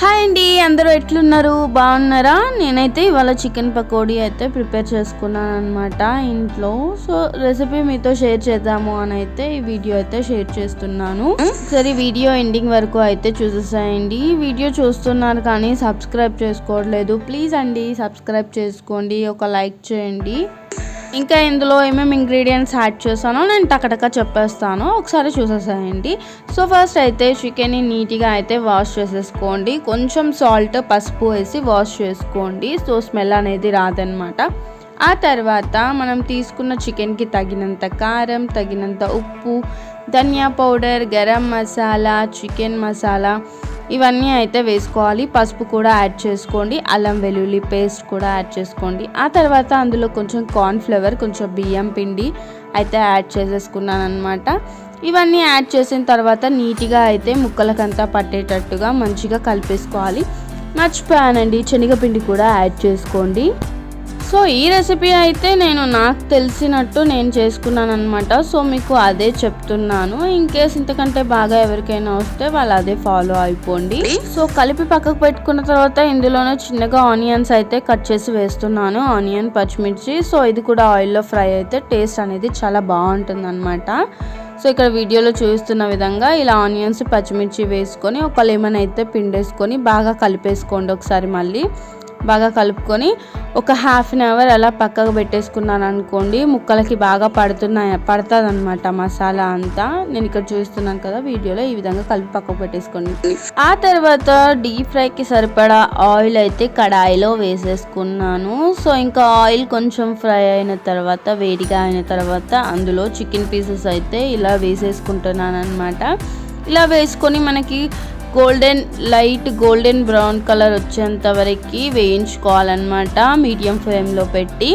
Hi అండి, అందరూ ఎట్లున్నారు? బాగున్నారా? నేనైతే ఇవాళ చికెన్ పకోడీ అయితే ప్రిపేర్ చేసుకున్నాను అనమాట ఇంట్లో. సో రెసిపీ మీతో షేర్ చేద్దాము అని అయితే ఈ వీడియో అయితే షేర్ చేస్తున్నాను. సరే, వీడియో ఎండింగ్ వరకు అయితే చూసేసాయండి. వీడియో చూస్తున్నారు కానీ సబ్స్క్రైబ్ చేసుకోవట్లేదు. ప్లీజ్ అండి, సబ్స్క్రైబ్ చేసుకోండి, ఒక లైక్ చేయండి. ఇంకా ఇందులో ఏమేమి ఇంగ్రీడియంట్స్ యాడ్ చేస్తానో నేను టకటక చెప్పేస్తాను, ఒకసారి చూసేసాయండి. సో ఫస్ట్ అయితే చికెన్ని నీట్గా అయితే వాష్ చేసేసుకోండి. కొంచెం సాల్ట్, పసుపు వేసి వాష్ చేసుకోండి, సో స్మెల్ అనేది రాదనమాట. ఆ తర్వాత మనం తీసుకున్న చికెన్కి తగినంత కారం, తగినంత ఉప్పు, ధనియా పౌడర్, గరం మసాలా, చికెన్ మసాలా ఇవన్నీ అయితే వేసుకోవాలి. పసుపు కూడా యాడ్ చేసుకోండి, అల్లం వెల్లుల్లి పేస్ట్ కూడా యాడ్ చేసుకోండి. ఆ తర్వాత అందులో కొంచెం కార్న్ఫ్లవర్, కొంచెం బియ్యం పిండి అయితే యాడ్ చేసేసుకున్నాను అనమాట. ఇవన్నీ యాడ్ చేసిన తర్వాత నీట్గా అయితే ముక్కలకంతా పట్టేటట్టుగా మంచిగా కలిపేసుకోవాలి. మర్చిపోయానండి, శనగపిండి కూడా యాడ్ చేసుకోండి. సో ఈ రెసిపీ అయితే నాకు తెలిసినట్టు నేను చేసుకున్నాను అనమాట. సో మీకు అదే చెప్తున్నాను. ఇన్ కేస్ ఇంతకంటే బాగా ఎవరికైనా వస్తే వాళ్ళు అదే ఫాలో అయిపోండి. సో కలిపి పక్కకు పెట్టుకున్న తర్వాత ఇందులోనే చిన్నగా ఆనియన్స్ అయితే కట్ చేసి వేస్తున్నాను. ఆనియన్, పచ్చిమిర్చి. సో ఇది కూడా ఆయిల్లో ఫ్రై అయితే టేస్ట్ అనేది చాలా బాగుంటుంది అనమాట. సో ఇక్కడ వీడియోలో చూస్తున్న విధంగా ఇలా ఆనియన్స్, పచ్చిమిర్చి వేసుకొని ఒక లెమన్ అయితే పిండేసుకొని బాగా కలిపేసుకోండి. ఒకసారి మళ్ళీ బాగా కలుపుకొని ఒక హాఫ్ అన్ అవర్ అలా పక్కకు పెట్టేసుకున్నాను అనుకోండి. ముక్కలకి బాగా పడుతుంది అనమాట మసాలా అంతా. నేను ఇక్కడ చూస్తున్నాను కదా వీడియోలో, ఈ విధంగా కలిపి పక్కకు పెట్టేసుకోండి. ఆ తర్వాత డీప్ ఫ్రైకి సరిపడా ఆయిల్ అయితే కడాయిలో వేసేసుకున్నాను. సో ఇంకా ఆయిల్ కొంచెం ఫ్రై అయిన తర్వాత, వేడిగా అయిన తర్వాత అందులో చికెన్ పీసెస్ అయితే ఇలా వేసేసుకుంటున్నాను అనమాట. ఇలా వేసుకొని మనకి లైట్ గోల్డెన్ బ్రౌన్ కలర్ వచ్చేంత వరకు వేయించుకోవాలన్నమాట మీడియం ఫ్లేమ్లో పెట్టి.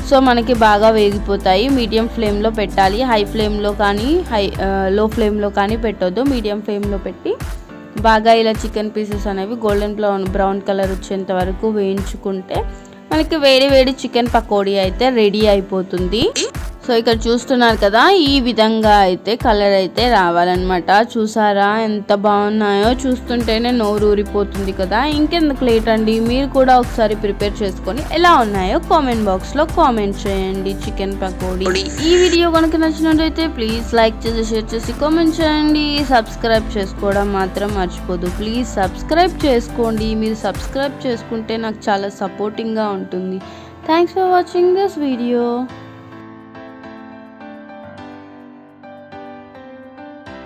సో మనకి బాగా వేగిపోతాయి. మీడియం ఫ్లేమ్లో పెట్టాలి, హై ఫ్లేమ్లో కానీ లో ఫ్లేమ్లో కానీ పెట్టొద్దు. మీడియం ఫ్లేమ్లో పెట్టి బాగా ఇలా చికెన్ పీసెస్ అనేవి గోల్డెన్ బ్రౌన్ కలర్ వచ్చేంత వరకు వేయించుకుంటే మనకి వేడి వేడి చికెన్ పకోడీ అయితే రెడీ అయిపోతుంది. సో ఇక్కడ చూస్తున్నారు కదా, ఈ విధంగా అయితే కలర్ అయితే రావాలన్నమాట. చూసారా ఎంత బాగున్నాయో? చూస్తుంటేనే నోరు ఊరిపోతుంది కదా. ఇంకెందుకు లేట్ అండి, మీరు కూడా ఒకసారి ప్రిపేర్ చేసుకొని ఎలా ఉన్నాయో కామెంట్ బాక్స్లో కామెంట్ చేయండి. చికెన్ పకోడీ ఈ వీడియో కనుక నచ్చినట్లయితే ప్లీజ్ లైక్ చేసి, షేర్ చేసి, కామెంట్ చేయండి. సబ్స్క్రైబ్ చేసుకోవడం మాత్రం మర్చిపోదు. ప్లీజ్ సబ్స్క్రైబ్ చేసుకోండి. మీరు సబ్స్క్రైబ్ చేసుకుంటే నాకు చాలా సపోర్టింగ్గా ఉంటుంది. Thanks for watching this video.